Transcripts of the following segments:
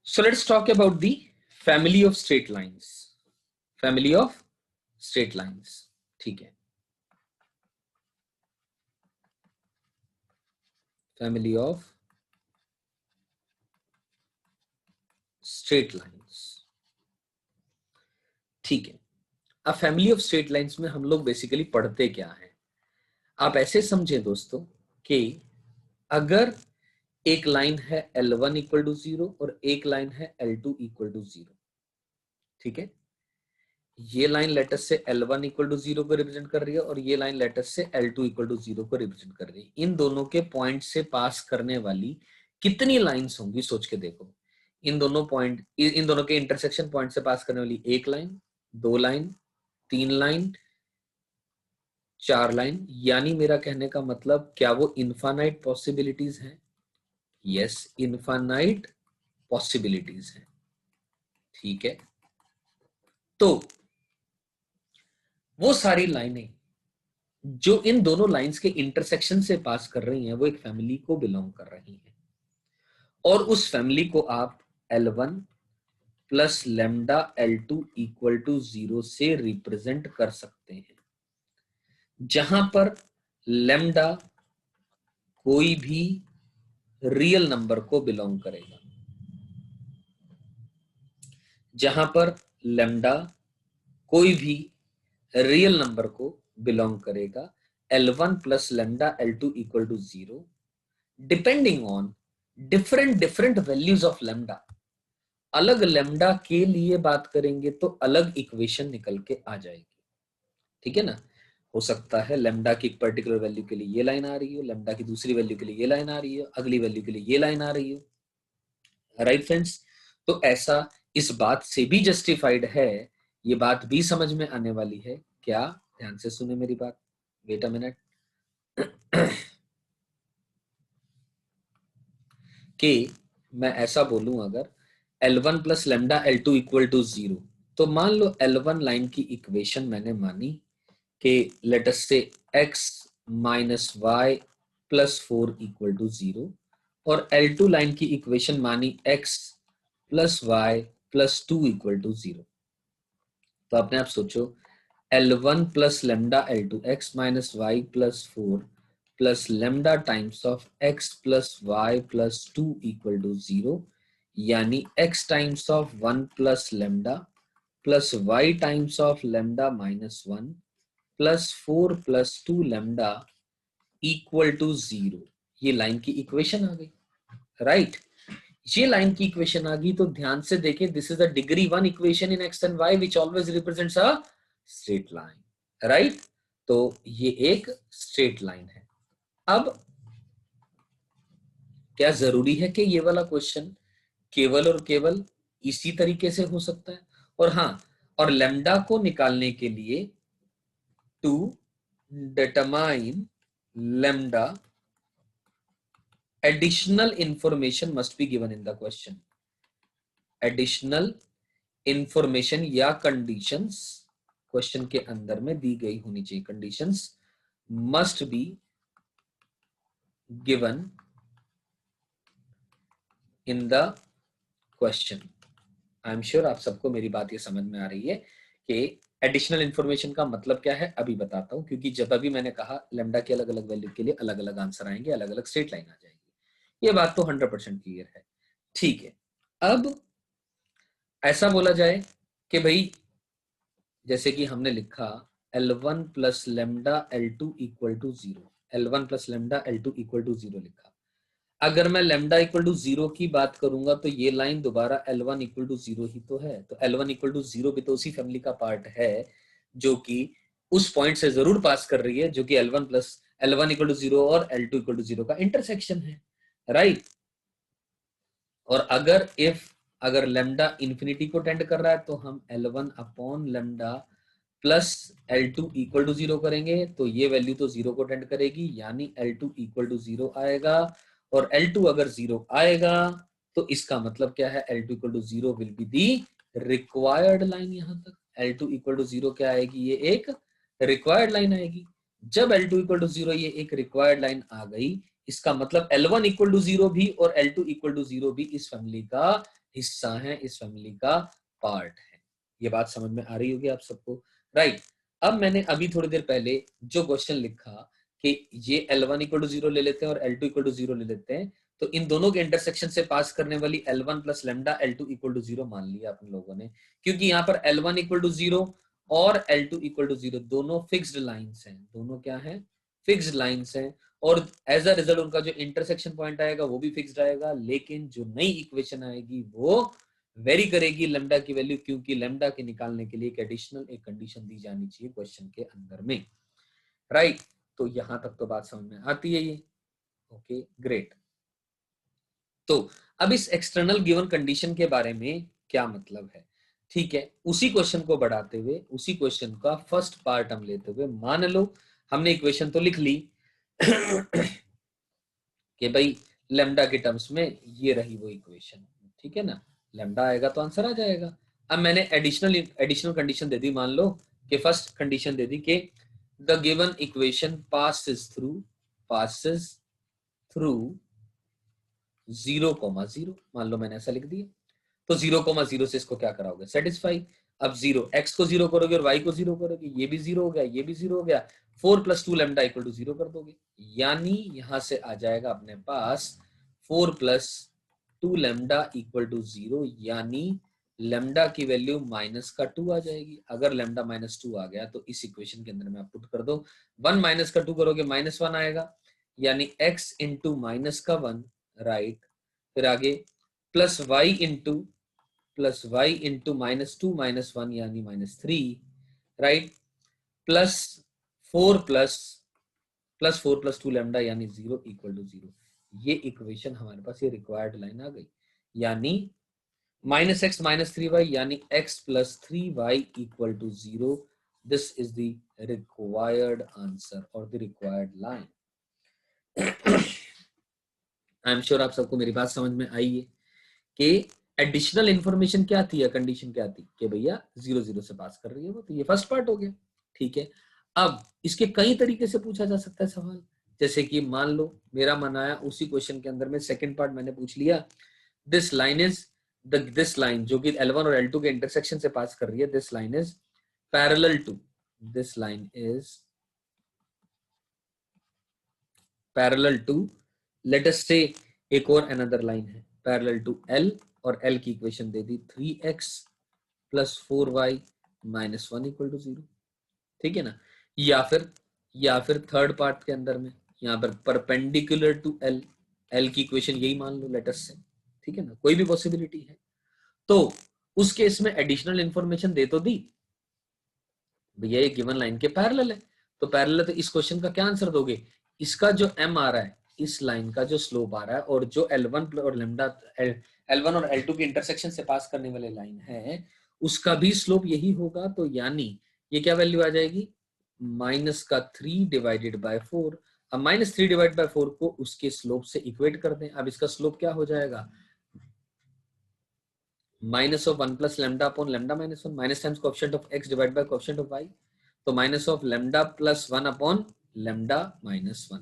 So let's talk about the family of straight lines. Family of straight lines. ठीक है. Family of straight lines. ठीक है. अब family of straight lines में हम लोग बेसिकली पढ़ते क्या है. आप ऐसे समझे दोस्तों कि अगर एक लाइन है L1 इक्वल टू 0 और एक लाइन है L2 इक्वल टू 0. ठीक है. ये line let's say L1 equal to 0 को रिप्रेजेंट कर रही है और ये line let's say L2 equal to 0 को रिप्रेजेंट कर रही है. इन दोनों के पॉइंट से पास करने वाली कितनी लाइंस होंगी सोच के देखो. इन दोनों के इंटरसेक्शन पॉइंट से पास करने वाली एक लाइन, दो लाइन, तीन लाइन, चार लाइन. यानी मेरा कहने का मतलब क्या वो इनफाइनाइट पॉसिबिलिटीज हैं? यस, इनफाइनाइट पॉसिबिलिटीज हैं. ठीक है. तो वो सारी लाइनें जो इन दोनों लाइंस के इंटरसेक्शन से पास कर रही हैं वो एक फैमिली को बिलोंग कर रही हैं और उस फैमिली को आप L1 plus lambda L2 equal to 0 से रिप्रेजेंट कर सकते हैं, जहां पर लेमडा कोई भी रियल नंबर को बिलोंग करेगा. जहां पर लेमडा कोई भी रियल नंबर को बिलोंग करेगा, L1 plus lambda L2 equal to 0 depending on different values of lambda. अलग लेमडा के लिए बात करेंगे तो अलग इक्वेशन निकल के आ जाएगी. ठीक है ना. हो सकता है लेमडा की एक पर्टिकुलर वैल्यू के लिए ये लाइन आ रही हो, लेमडा की दूसरी वैल्यू के लिए ये लाइन आ रही हो, अगली वैल्यू के लिए ये लाइन आ रही हो. Right friends. तो ऐसा इस बात से भी जस्टिफाइड है, ये बात भी समझ में आने वाली है. क्या? ध्यान से सुने मेरी बात. Wait a minute. कि मैं ऐसा बोलूं अगर L1 plus lambda L2 equal to 0, तो मान लो L1 लाइन की इक्वेशन मैंने मानी कि late us say x minus y plus 4 equal to 0 और L2 लाइन की इक्वेशन मानी x plus y plus 2 equal to 0. तो अपने आप सोचो, L1 plus lambda L2 x minus y plus 4 plus lambda times of x plus y plus 2 equal to 0, यानी x times of 1 plus lambda plus y times of lambda minus 1 plus 4 plus 2 lambda equal to 0. ये line की equation आ गई. Right. ये line की equation आ गई तो ध्यान से देखें, this is the degree 1 equation in x and y which always represents a straight line. Right. तो ये एक स्ट्रेट लाइन है. अब क्या जरूरी है कि ये वाला क्वेश्चन केवल और केवल इसी तरीके से हो सकता है? और हाँ, और लेमडा को निकालने के लिए to determine lambda additional information must be given in the question. Additional information या conditions क्वेश्चन के अंदर में दी गई होनी चाहिए. Conditions must be given in the question. I am sure आप सबको मेरी बात ये समझ में आ रही है कि एडिशनल इंफॉर्मेशन का मतलब क्या है. अभी बताता हूं, क्योंकि जब अभी मैंने कहा लेमडा के अलग अलग वैल्यू के लिए अलग अलग आंसर आएंगे, अलग अलग स्ट्रेट लाइन आ जाएगी. ये बात तो 100% क्लियर है. ठीक है. अब ऐसा बोला जाए कि भाई जैसे कि हमने लिखा L1 plus lambda L2 equal to 0, L1 plus lambda L2 equal to 0 लिखा. अगर मैं लेमडा इक्वल टू 0 की बात करूंगा तो ये लाइन दोबारा L1 इक्वल टू 0 ही तो है. तो L1 इक्वल टू 0 भी तो उसी फैमिली का पार्ट है जो कि उस पॉइंट से जरूर पास कर रही है, जो कि L1 इक्वल टू 0 और L2 इक्वल टू 0 का इंटरसेक्शन है. राइट. और अगर लेमडा इंफिनिटी को टेंड कर रहा है तो हम L1 upon lambda plus L2 equal to 0 करेंगे, तो ये वैल्यू तो 0 को टेंड करेगी, यानी L2 इक्वल टू 0 आएगा. और L2 अगर 0 आएगा तो इसका मतलब क्या है, L2 equal to 0 will be the required line. यहां तक L2 इक्वल टू 0 क्या आएगी, ये एक रिक्वायर्ड लाइन आएगी. जब L2 इक्वल टू 0 ये एक रिक्वायर्ड लाइन आ गई, इसका मतलब L1 इक्वल टू 0 भी और L2 इक्वल टू 0 भी इस फैमिली का हिस्सा है, इस फैमिली का पार्ट है। ये बात समझ में आ रही होगी आप सबको, राइट। अब मैंने अभी थोड़ी देर पहले जो क्वेश्चन लिखा कि ये L1 इक्वल टू 0 ले लेते हैं और L2 इक्वल टू 0 ले लेते हैं, तो इन दोनों के इंटरसेक्शन से पास करने वाली L1 plus lambda L2 equal to 0 मान लिया अपन लोगों ने, क्योंकि यहाँ पर L1 इक्वल टू 0 और L2 इक्वल टू 0 दोनों फिक्स्ड लाइंस हैं, दोनों क्या हैं, फिक्स्ड लाइंस हैं, और एज अ रिजल्ट उनका जो इंटरसेक्शन पॉइंट आएगा वो भी फिक्स्ड आएगा, लेकिन जो नई इक्वेशन आएगी वो वेरी करेगी लेमडा की वैल्यू, क्योंकि लेमडा के निकालने के लिए एक एडिशनल एक कंडीशन दी जानी चाहिए क्वेश्चन के अंदर में, राइट। तो यहां तक तो बात समझ में आती है ये, ओके ग्रेट। तो अब इस एक्सटर्नल गिवन कंडीशन के बारे में क्या मतलब है, ठीक है, उसी क्वेश्चन को बढ़ाते हुए उसी क्वेश्चन का फर्स्ट पार्ट हम लेते हुए, मान लो हमने इक्वेशन तो लिख ली कि भाई लेमडा के टर्म्स में ये रही वो इक्वेशन, ठीक है ना, लेमडा आएगा तो आंसर आ जाएगा। अब मैंने एडिशनल कंडीशन दे दी, मान लो कि फर्स्ट कंडीशन दे दी कि the given equation passes through 0,0, मान लो मैंने ऐसा लिख दिया, तो 0,0 से इसको क्या कराओगे, सेटिस्फाई। अब 0 x को 0 करोगे और y को 0 करोगे, ये भी 0 हो गया, ये भी 0 हो गया, 4 प्लस 2 लेमडा इक्वल टू 0 कर दोगे, यानी यहां से आ जाएगा अपने पास 4 प्लस 2 लेमडा इक्वल टू 0, यानी लेमडा की वैल्यू माइनस का 2 आ जाएगी। अगर लेमडा माइनस 2 आ गया तो इस इक्वेशन के अंदर में आप पुट कर दो, 1 माइनस का 2 करोगे माइनस 1 आएगा, यानी x इंटू माइनस का 1, राइट। फिर आगे plus y into minus 2 minus 1 यानी minus 3, right, plus 4 plus 2 lambda यानी 0 इक्वल टू 0। ये इक्वेशन हमारे पास ये रिक्वायर्ड लाइन आ गई, यानी माइनस एक्स माइनस 3y यानी x plus 3y equal to 0। This is the required answer और the required line. I am sure आप सबको मेरी बात समझ में आई है कि एडिशनल इंफॉर्मेशन क्या थी या कंडीशन क्या थी कि भैया 0,0 से पास कर रही है वो, तो ये फर्स्ट पार्ट हो गया, ठीक है। अब इसके कई तरीके से पूछा जा सकता है सवाल, जैसे कि मान लो मेरा मन आया उसी क्वेश्चन के अंदर में सेकंड पार्ट मैंने पूछ लिया, दिस लाइन जो कि L1 और L2 के इंटरसेक्शन से पास कर रही है, this line is parallel to let us say एक और अनदर लाइन है पैरेलल टू L, और L की इक्वेशन दे दी 3x plus 4y minus 1 equal to 0, ठीक है ना। या फिर थर्ड पार्ट के अंदर में यहाँ पर परपेंडिकुलर टू L की इक्वेशन यही मान लो लेट अस से, ठीक है ना, कोई भी पॉसिबिलिटी है। तो उस केस में एडिशनल इंफॉर्मेशन दे तो दी भैया ये गिवन लाइन के पैरेलल है, तो पैरेलल, तो इस क्वेश्चन का क्या आंसर दोगे, इसका जो m आ रहा है, इस लाइन का जो स्लोप आ रहा है, और जो L1 और लेमडा L1 और L2 के इंटरसेक्शन से पास करने वाले लाइन है उसका भी स्लोप यही होगा, तो यानी ये क्या वैल्यू आ जाएगी, माइनस का 3 डिवाइडेड बाय 4। अब माइनस 3 डिवाइड बाय 4 को उसके स्लोप से इक्वेट कर दें, अब इसका स्लोप क्या हो जाएगा, minus of 1 plus lambda upon lambda minus 1, minus times coefficient of x divide by coefficient of y, तो minus of lambda plus 1 upon lambda minus 1,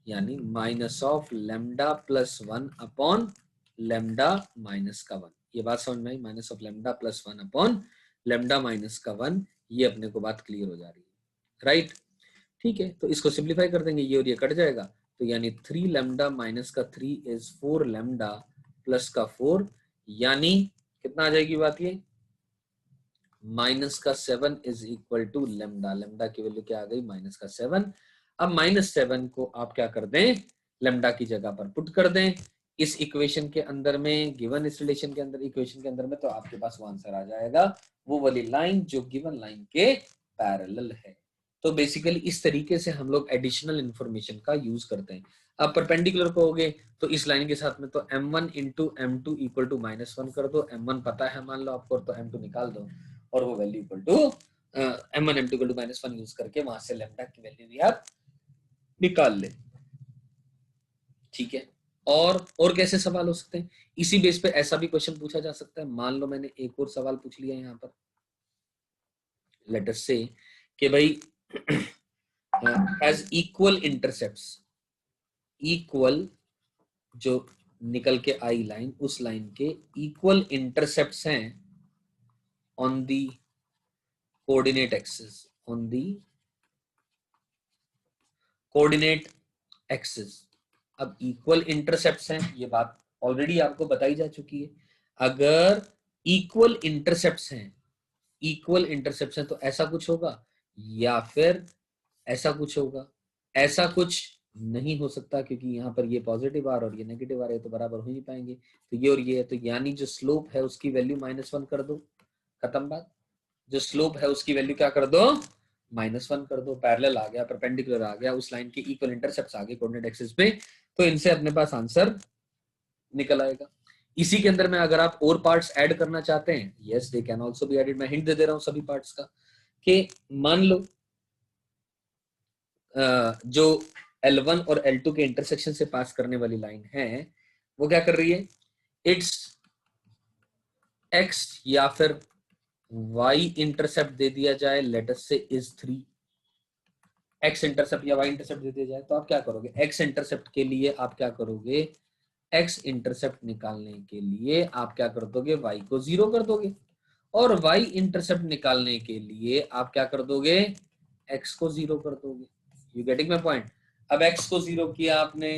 यानी minus of lambda plus 1 upon lambda minus का 1। ये बात समझ में आई, minus of lambda plus 1 upon lambda minus का 1, ये अपने को बात क्लियर हो जा रही है, राइट, ठीक है। तो इसको सिंप्लीफाई कर देंगे, ये और ये कट जाएगा, तो यानी 3 लेमडा माइनस का 3 इज 4 लेमडा प्लस का 4, यानी कितना आ जाएगी बात, ये माइनस का 7 is equal to lambda, lambda की वैल्यू क्या आ गई, माइनस का 7। अब माइनस 7 को आप क्या कर दें, लेमडा की जगह पर पुट कर दें इस इक्वेशन के अंदर में, गिवन इस रिलेशन के अंदर, इक्वेशन के अंदर में, तो आपके पास वो आंसर आ जाएगा, वो वाली लाइन जो गिवन लाइन के पैरेलल है। तो बेसिकली इस तरीके से हम लोग एडिशनल इंफॉर्मेशन का यूज करते हैं। अब परपेंडिकुलर कहोगे तो इस लाइन के साथ में तो m1 into m2 equal to -1 कर दो, m1 पता है मान लो आपको, तो m2 निकाल दो और वो value equal to m1 m2 equal to -1 use करके वहां से लेमडा की वैल्यू भी आप निकाल ले, ठीक है। और कैसे सवाल हो सकते हैं, इसी बेस पे ऐसा भी क्वेश्चन पूछा जा सकता है, मान लो मैंने एक और सवाल पूछ लिया यहाँ पर, लेट अस से कि भाई एज इक्वल इंटरसेप्ट्स इक्वल, जो निकल के आई लाइन, उस लाइन के इक्वल इंटरसेप्ट्स हैं on the coordinate axis, on the coordinate axis. अब इक्वल इंटरसेप्ट्स हैं, ये बात ऑलरेडी आपको बताई जा चुकी है। अगर इक्वल इंटरसेप्ट्स हैं, इक्वल इंटरसेप्ट्स हैं, तो ऐसा कुछ होगा या फिर ऐसा कुछ होगा। ऐसा कुछ नहीं हो सकता, क्योंकि यहाँ पर ये पॉजिटिव आर और ये नेगेटिव आर है, तो बराबर हो नहीं पाएंगे। तो ये और ये है, तो यानी जो स्लोप है उसकी वैल्यू -1 कर दो, खत्म बात। जो स्लोप है उसकी वैल्यू क्या कर दो, -1 कर दो। पैरेलल आ गया, परपेंडिकुलर आ गया, उस लाइन के इक्वल इंटरसेप्ट्स आ गए कोऑर्डिनेट एक्सिस पे, तो इनसे अपने पास आंसर निकल आएगा। इसी के अंदर में अगर आप और पार्ट्स ऐड करना चाहते हैं, yes they can also be added. मैं हिंट दे रहा हूं सभी पार्ट्स का, कि मान लो जो L1 और L2 के इंटरसेक्शन से पास करने वाली लाइन है, वो क्या कर रही है, इट्स x या फिर y इंटरसेप्ट दे दिया जाए, लेट अस से इज 3। x इंटरसेप्ट या y इंटरसेप्ट दे दिया जाए, तो आप क्या करोगे, x इंटरसेप्ट के लिए आप क्या करोगे, x इंटरसेप्ट निकालने के लिए आप क्या कर दोगे, y को 0 कर दोगे, और y इंटरसेप्ट निकालने के लिए आप क्या कर दोगे, x को 0 कर दोगे। You getting my point. अब x को 0 किया आपने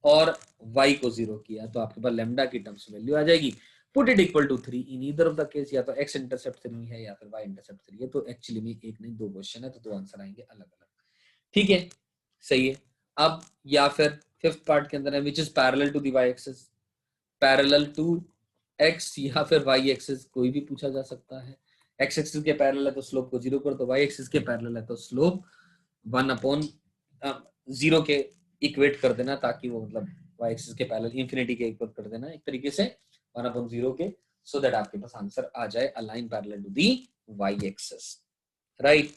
और y को 0 किया, तो आपके पास लैम्डा की टर्म्स वैल्यू आ जाएगी। Put it equal to 3 in either of the case, या तो x इंटरसेप्ट 3 है या फिर y इंटरसेप्ट 3 है। तो एक्चुअली में एक नहीं दो क्वेश्चन है, तो दो आंसर आएंगे अलग अलग। ठीक है, सही है। अब या फिर फिफ्थ पार्ट के अंदर है which is parallel to the y axis, parallel to x या फिर y एक्सिस, कोई भी पूछा जा सकता है। x एक्सिस के पैरेलल है तो स्लोप को 0 कर दो, y एक्सिस के पैरेलल है तो स्लोप 1/0 के इक्वेट कर देना, ताकि वो मतलब y एक्सिस के पैरेलल इंफिनिटी के इक्वल कर देना एक तरीके से 1/0 के, सो दैट आपके पास आंसर आ जाए a line parallel to the y axis, right.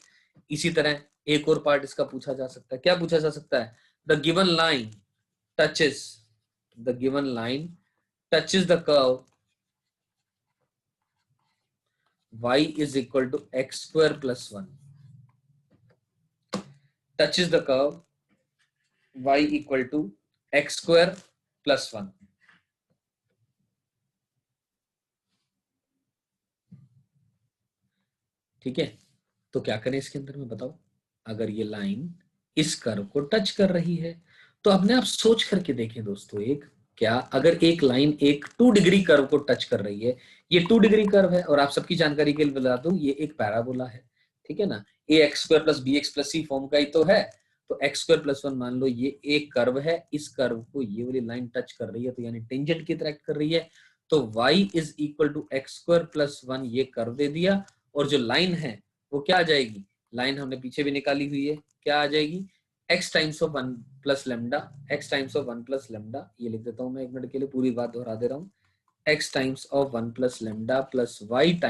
इसी तरह एक और पार्ट इसका पूछा जा सकता है। क्या पूछा जा सकता है, the given line touches, the given line touches the curve y is equal to x square plus 1, touches the curve y equal to x square plus 1। ठीक है, तो क्या करें इसके अंदर में बताओ। अगर ये लाइन इस कर्व को टच कर रही है, तो अपने आप सोच करके देखें दोस्तों, एक क्या अगर एक लाइन एक 2 डिग्री कर्व को टच कर रही है, ये 2 डिग्री कर्व है, और आप सबकी जानकारी के लिए बता दूं ये एक पैराबोला है, ठीक है ना, a x square plus b x plus c form का ही तो है। तो एक्स स्क्वायर प्लस 1 मान लो ये एक कर्व है, इस कर्व को ये वाली लाइन टच कर रही है, तो यानी टेंजेंट की तरह कर रही है, तो y is equal to x square plus 1 ये कर्व दे दिया, और जो लाइन है वो क्या आ जाएगी, लाइन हमने पीछे भी निकाली हुई है, क्या आ जाएगी, x times of 1 plus lambda, x times of 1 plus lambda, ये लिख देता हूं मैं एक मिनट के लिए, पूरी बात दोहरा दे रहा हूं, x times of 1 plus lambda plus y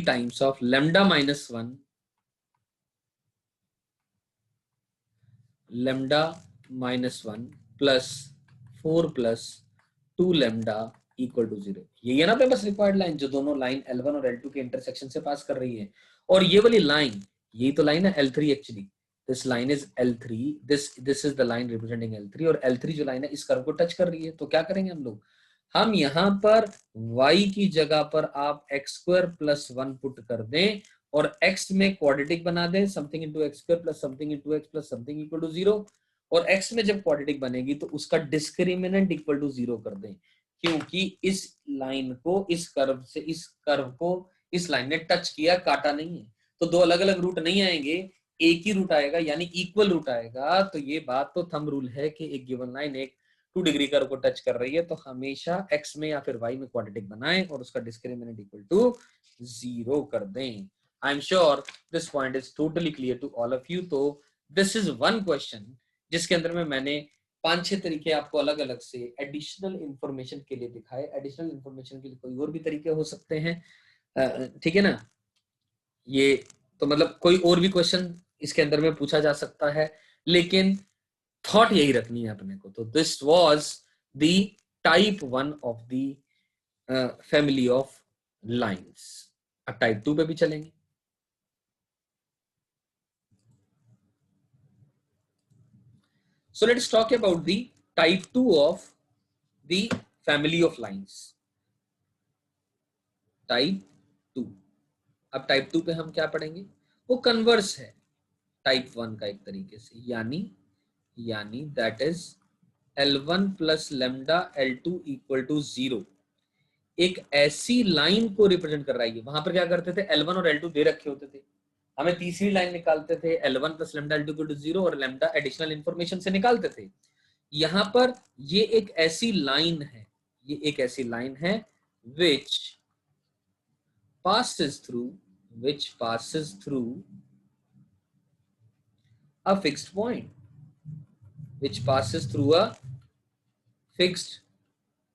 times of lambda minus 1, lambda minus 1 plus 4 plus 2 lambda equal to 0। ये है ना बस रिक्वायर्ड लाइन, जो दोनों लाइन L1 और L2 के इंटरसेक्शन से पास कर रही है। और ये वाली लाइन, यही तो लाइन है L3 actually, this line is L3, this is the line representing L3, और L3 जो लाइन है इस कर्व को टच कर रही है। तो क्या करेंगे हम लोग, हम यहाँ पर y की जगह पर आप x स्क्वायर प्लस 1 पुट कर दें, और x में क्वाड्रेटिक बना दें, something into x square plus something into x plus something equal to 0, और x में जब क्वाड्रेटिक बनेगी तो उसका डिस्क्रिमिनेंट इक्वल टू 0 कर दें, क्योंकि इस लाइन को इस कर्व से, इस कर्व को इस लाइन ने टच किया, काटा नहीं है, तो दो अलग अलग रूट नहीं आएंगे, एक ही रूट आएगा, यानी इक्वल रूट आएगा। तो ये बात तो थंब रूल है कि एक गिवन लाइन एक 2 डिग्री कर्व को टच कर रही है, तो हमेशा x में या फिर y में क्वाड्रेटिक बनाएं और उसका डिस्क्रिमिनेंट इक्वल टू 0 कर दें। I am sure this point is totally clear to all of you. तो दिस इज वन क्वेश्चन जिसके अंदर में मैंने 5-6 तरीके आपको अलग अलग से एडिशनल इंफॉर्मेशन के लिए दिखाए। एडिशनल इंफॉर्मेशन के लिए कोई और भी तरीके हो सकते हैं, ठीक है ना। ये तो मतलब कोई और भी क्वेश्चन इसके अंदर में पूछा जा सकता है, लेकिन थॉट यही रखनी है अपने को। तो this was the type 1 of the family of lines. अब टाइप 2 पे भी चलेंगे। So let's talk about the type 2 of the family of lines. Type 2. अब टाइप 2 पे हम क्या पढ़ेंगे? वो कन्वर्स है टाइप 1 का एक तरीके से, यानी that is L1 plus lambda L2 equal to 0. एक ऐसी लाइन को रिप्रेजेंट कर रहा है। वहां पर क्या करते थे, L1 और L2 दे रखे होते थे, हमें तीसरी लाइन निकालते थे L1 plus lambda L2 equal to 0 और लेमडा एडिशनल इंफॉर्मेशन से निकालते थे। यहां पर ये एक ऐसी लाइन है, which passes through a fixed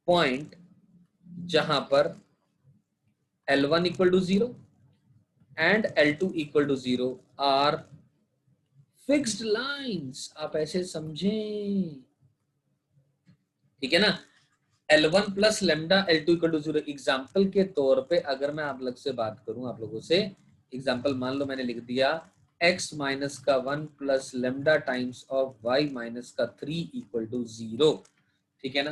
point, जहां पर L1 equal to 0 and L2 equal to 0 are fixed lines. आप ऐसे समझें, ठीक है ना? L1 plus lambda L2 equal to 0। Example के तौर पे अगर मैं आप लोग से बात करूं, आप लोगों से एग्जाम्पल मान लो मैंने लिख दिया x माइनस का 1 plus lambda times of y minus का 3 इक्वल टू 0, ठीक है ना?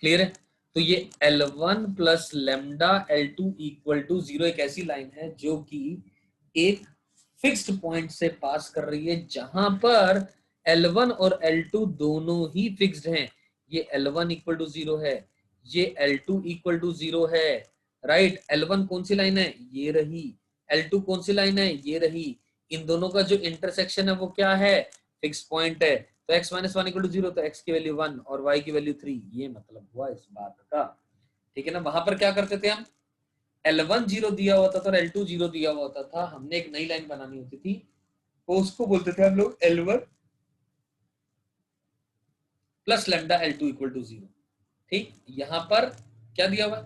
क्लियर है? तो ये L1 plus lambda L2 equal to 0 एक ऐसी लाइन है जो कि एक फिक्स्ड पॉइंट से पास कर रही है, जहां पर L1 और L2 दोनों ही फिक्स्ड हैं। ये L1 इक्वल टू 0 है, ये L2 इक्वल टू 0 है, राइट? L1 कौन सी लाइन है? ये रही। L2 कौन सी लाइन है? ये रही। इन दोनों का जो इंटरसेक्शन है वो क्या है? फिक्स पॉइंट है। तो x माइनस 1 इक्वल टू 0, तो x की वैल्यू 1 और y की वैल्यू 3। ये मतलब हुआ इस बात का, ठीक है ना? वहां पर क्या करते थे हम, L1 0 दिया होता था और L2 0 दिया होता था, हमने एक नई लाइन बनानी होती थी, तो उसको बोलते थे हम लोग L1 plus lambda L2 equal to 0। ठीक, यहां पर क्या दिया हुआ है?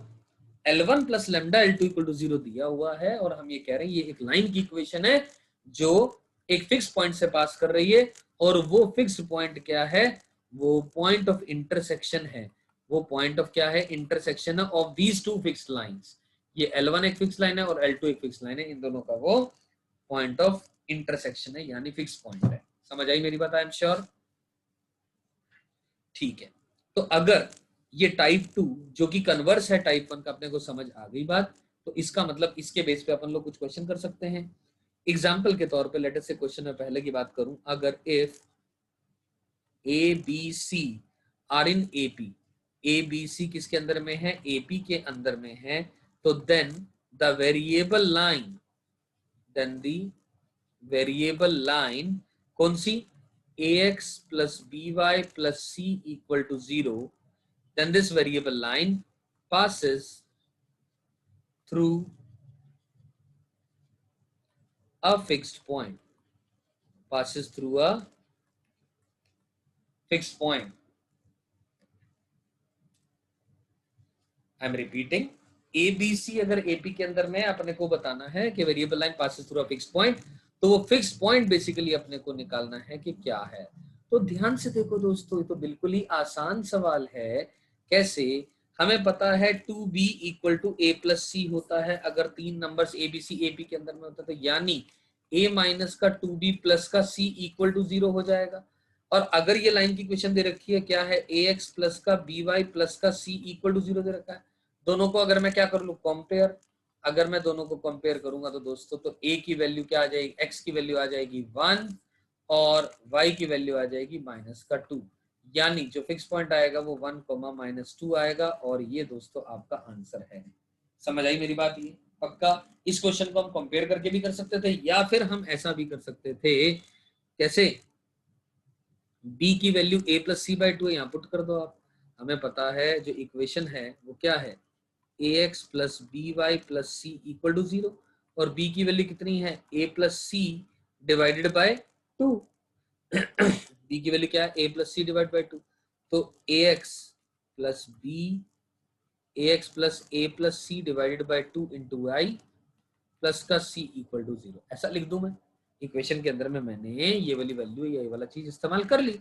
L1 plus lambda L2 equal to 0 दिया हुआ है और हम ये कह रहे हैं ये एक लाइन की इक्वेशन है जो एक फिक्स पॉइंट से पास कर रही है, और वो फिक्स पॉइंट क्या है? वो पॉइंट ऑफ इंटरसेक्शन है। वो पॉइंट ऑफ क्या है? Intersection of these two fixed lines. ये L1 एक फिक्स लाइन है और L2 एक फिक्स लाइन है, इन दोनों का वो पॉइंट ऑफ इंटरसेक्शन है, यानी फिक्स पॉइंट है। समझ आई मेरी बात? आई एम श्योर, ठीक है। तो अगर ये टाइप 2 जो कि कन्वर्स है टाइप 1 का, अपने को समझ आ गई बात, तो इसका मतलब इसके बेस पे अपन लोग कुछ क्वेश्चन कर सकते हैं। एग्जाम्पल के तौर पे लेट अस से क्वेश्चन में पहले की बात करूं, अगर if A B C are in AP, A B C किसके अंदर में है? एपी के अंदर में है, तो देन द वेरिएबल लाइन कौन सी? ax plus by plus c equal to 0, then this variable line passes through a fixed point. I am repeating, ABC अगर AP के अंदर में अपने को बताना है कि variable line passes through a fixed point, तो वो फिक्स पॉइंट बेसिकली अपने को निकालना है कि क्या है। तो ध्यान से देखो दोस्तों, ये तो बिल्कुल ही आसान सवाल है। कैसे? हमें पता है 2b equal to a plus c होता है अगर तीन नंबर्स ABC AP के अंदर में होता है, तो यानी a माइनस का 2b प्लस का c इक्वल टू 0 हो जाएगा। और अगर ये लाइन की क्वेश्चन दे रखी है क्या है? ax प्लस का by प्लस का c इक्वल टू 0 दे रखा है। दोनों को अगर मैं क्या कर लूं? कंपेयर। अगर मैं दोनों को कंपेयर करूंगा तो दोस्तों, तो a की वैल्यू क्या आ जाएगी? x की वैल्यू आ जाएगी 1 और y की वैल्यू आ जाएगी माइनस का 2, यानी जो फिक्स पॉइंट आएगा वो 1 माइनस 2 आएगा, और ये दोस्तों आपका आंसर है। समझ आई मेरी बात? ये पक्का। इस क्वेश्चन को हम कंपेयर करके भी कर सकते थे, या फिर हम ऐसा भी कर सकते थे, कैसे? b की value a plus C by 2 है, यहाँ पुट कर दो आप। हमें पता है जो इक्वेशन है वो क्या है? ax plus B Y plus C equal to 0, और b की वैल्यू कितनी है? a plus C divided by 2। b की वैल्यू क्या है? a plus C divide by 2। तो ax plus a plus C divided by 2 into I plus का c equal to 0, ऐसा लिख दूं मैं। इक्वेशन के अंदर में मैंने ये वाली वैल्यू, ये वाला चीज इस्तेमाल कर ली।